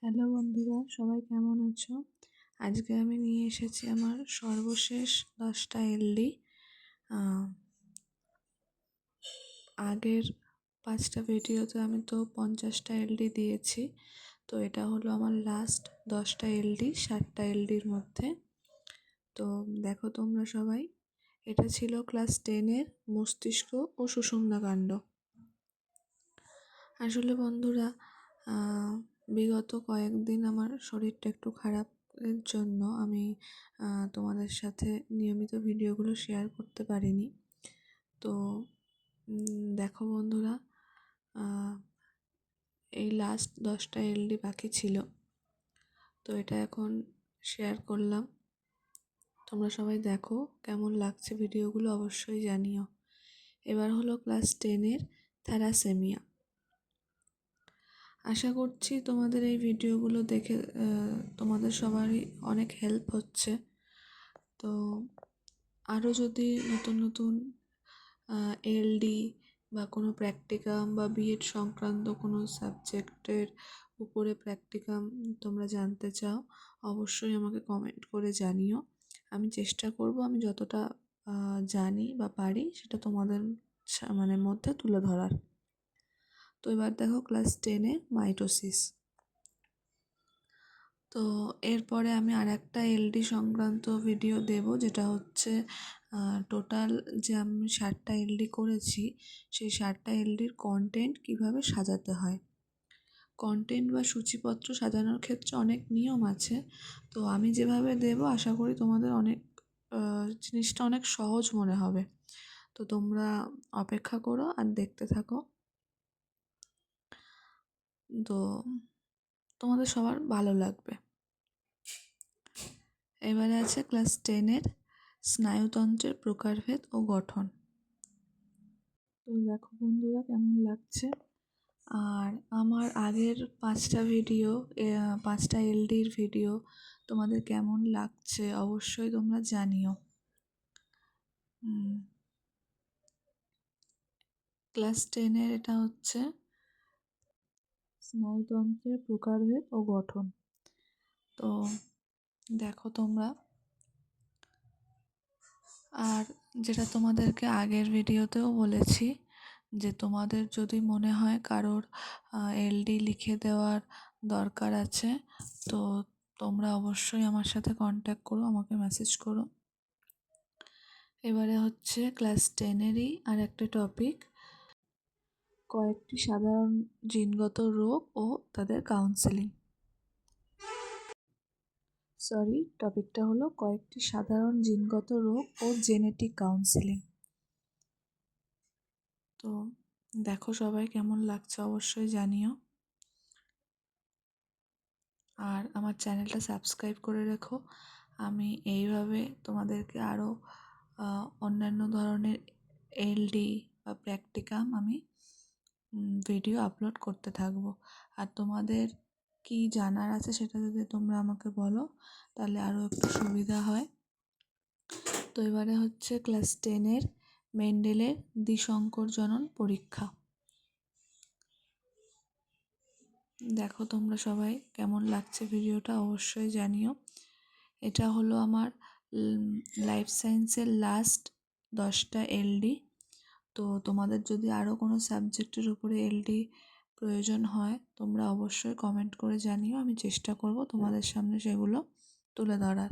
Hello বন্ধুরা, সবাই কেমন আছো? আজকে আমি নিয়ে এসেছি আমার সর্বশেষ 10টা এলডি। আগের 5টা ভিডিওতে আমি তো 50টা এলডি দিয়েছি, তো এটা হলো আমার লাস্ট 10টা এলডি 60টা এলডির মধ্যে। তো দেখো তোমরা সবাই, এটা ছিল ক্লাস 10-এর মস্তিষ্ক ও সুষুম্না কাণ্ড। আসলে বন্ধুরা, বিগত কয়েকদিন আমার শরীরটা একটু খারাপের জন্য আমি তোমাদের সাথে নিয়মিত ভিডিওগুলো শেয়ার করতে পারিনি। তো দেখো বন্ধুরা, এই লাস্ট 10টা এলডি বাকি ছিল, তো এটা এখন শেয়ার করলাম। তোমরা সবাই দেখো কেমন লাগছে ভিডিওগুলো, অবশ্যই জানিও। এবার হলো ক্লাস 10-এর থ্যালাসেমিয়া। আশা করছি তোমাদের এই ভিডিওগুলো দেখে তোমাদের সবারই অনেক হেল্প হচ্ছে। তো আরও যদি নতুন নতুন এলডি বা কোনো প্র্যাকটিকাম বা বিএড সংক্রান্ত কোনো সাবজেক্টের উপরে প্র্যাকটিকাম তোমরা জানতে চাও, অবশ্যই আমাকে কমেন্ট করে জানিও। আমি চেষ্টা করব আমি যতটা জানি বা পারি সেটা তোমাদের মধ্যে তুলে ধরার। তো এবার দেখো ক্লাস 10-এ মাইটোসিস। তো এরপরে আমি আরেকটা এলডি সংক্রান্ত ভিডিও দেব, যেটা হচ্ছে টোটাল যে আমি 60টা এলডি করেছি সেই 60টা এলডির কন্টেন্ট কিভাবে সাজাতে হয়। কন্টেন্ট বা সূচিপত্র সাজানোর ক্ষেত্রে অনেক নিয়ম আছে, তো আমি যেভাবে দেব আশা করি তোমাদের অনেক জিনিসটা অনেক সহজ মনে হবে। তো তোমরা অপেক্ষা করো আর দেখতে থাকো। তো তোমাদের সবার ভালো লাগবে। এবারে আছে ক্লাস 10-এর স্নায়ুতন্ত্রের প্রকারভেদ ও গঠন। তো দেখো বন্ধুরা কেমন লাগছে। আর আমার আগের 5টা ভিডিও, 5টা এলডির ভিডিও তোমাদের কেমন লাগছে অবশ্যই তোমরা জানিও। ক্লাস 10-এর এটা হচ্ছে স্নায়ুতন্ত্রের প্রকারভেদ ও গঠন। তো দেখো তোমরা, আর যেটা তোমাদেরকে আগের ভিডিওতেও বলেছি যে তোমাদের যদি মনে হয় কারোর এলডি লিখে দেওয়ার দরকার আছে, তো তোমরা অবশ্যই আমার সাথে কন্ট্যাক্ট করো, আমাকে মেসেজ করো। এবারে হচ্ছে ক্লাস 10-এরই আর একটা টপিক, কয়েকটি সাধারণ জিনগত রোগ ও তাদের কাউন্সেলিং। টপিকটা হলো কয়েকটি সাধারণ জিনগত রোগ ও জেনেটিক কাউন্সেলিং। তো দেখো সবাই কেমন লাগছে অবশ্যই জানিও। আর আমার চ্যানেলটা সাবস্ক্রাইব করে রেখো। আমি এইভাবে তোমাদেরকে আরও অন্যান্য ধরনের এলডি বা প্র্যাকটিকাম আমি ভিডিও আপলোড করতে থাকবো। আর তোমাদের কি জানার আছে সেটা যদি তোমরা আমাকে বলো তাহলে আরও একটু সুবিধা হয়। তো এবারে হচ্ছে ক্লাস 10-এর মেন্ডেলের দ্বিসংকরজনন পরীক্ষা। দেখো তোমরা সবাই কেমন লাগছে ভিডিওটা অবশ্যই জানিও। এটা হলো আমার লাইফ সায়েন্সের লাস্ট 10টা এলডি। তো তোমাদের যদি আরও কোনো সাবজেক্টের উপরে এলডি প্রয়োজন হয় তোমরা অবশ্যই কমেন্ট করে জানিও, আমি চেষ্টা করব তোমাদের সামনে সেগুলো তুলে ধরার।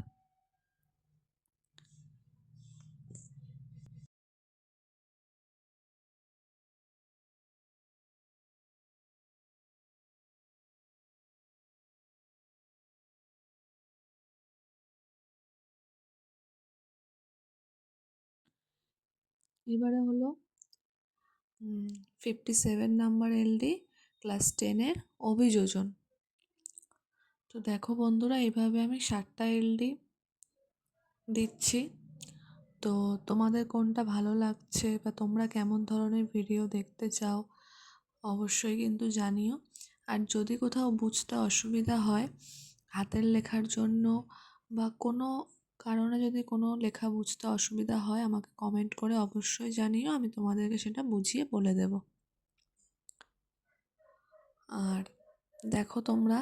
এবারে হলো 57 নাম্বার এলডি ক্লাস 10-এর অভিযোজন। তো দেখো বন্ধুরা, এইভাবে আমি 60টা এলডি দিচ্ছি। তো তোমাদের কোনটা ভালো লাগছে বা তোমরা কেমন ধরনের ভিডিও দেখতে চাও অবশ্যই কিন্তু জানিও। আর যদি কোথাও বুঝতে অসুবিধা হয় হাতের লেখার জন্য বা কোনো কারণে যদি কোনো লেখা বুঝতে অসুবিধা হয় আমাকে কমেন্ট করে অবশ্যই জানিও, আমি তোমাদেরকে সেটা বুঝিয়ে বলে দেব। আর দেখো তোমরা,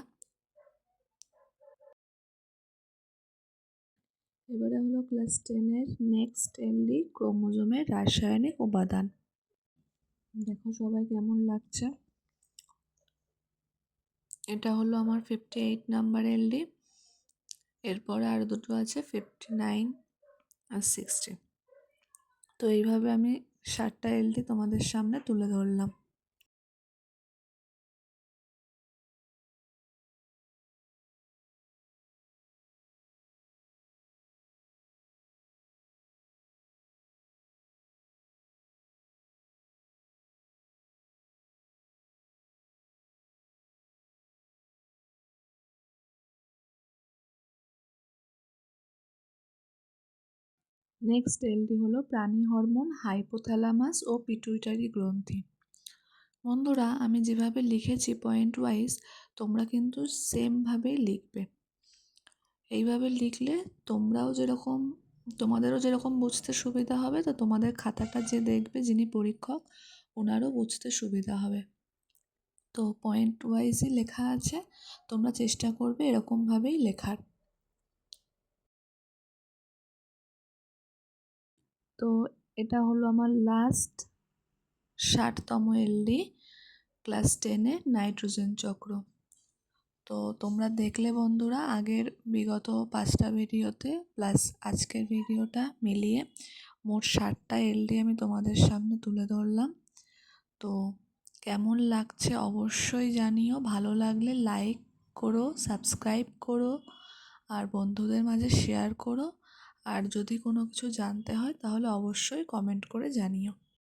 এবারে হলো ক্লাস 10-এর নেক্সট এলডি, ক্রোমোজোমের রাসায়নিক উপাদান। দেখো সবাই কেমন লাগছে। এটা হলো আমার 58 নাম্বার এলডি। এরপরে আর দুটো আছে 59 আর 60। তো এইভাবে আমি 7টা এলডি তোমাদের সামনে তুলে ধরলাম। নেক্সট এলডি হলো প্রাণী হরমোন, হাইপোথ্যালামাস ও পিটুইটারি গ্রন্থি। বন্ধুরা, আমি যেভাবে লিখেছি পয়েন্ট ওয়াইজ, তোমরা কিন্তু সেমভাবেই লিখবে। এইভাবে লিখলে তোমাদেরও যেরকম বুঝতে সুবিধা হবে, তো তোমাদের খাতাটা যে দেখবে, যিনি পরীক্ষক, ওনারও বুঝতে সুবিধা হবে। তো পয়েন্ট ওয়াইজই লেখা আছে, তোমরা চেষ্টা করবে এরকমভাবেই লেখার। তো এটা হলো আমার লাস্ট 60তম এলডি, ক্লাস 10-এ নাইট্রোজেন চক্র। তো তোমরা দেখলে বন্ধুরা, আগের বিগত 5টা ভিডিওতে প্লাস আজকের ভিডিওটা মিলিয়ে মোট 60টা এলডি আমি তোমাদের সামনে তুলে ধরলাম। তো কেমন লাগছে অবশ্যই জানিও। ভালো লাগলে লাইক করো, সাবস্ক্রাইব করো, আর বন্ধুদের মাঝে শেয়ার করো। আর যদি কোনো কিছু জানতে হয় তাহলে অবশ্যই কমেন্ট করে জানিও।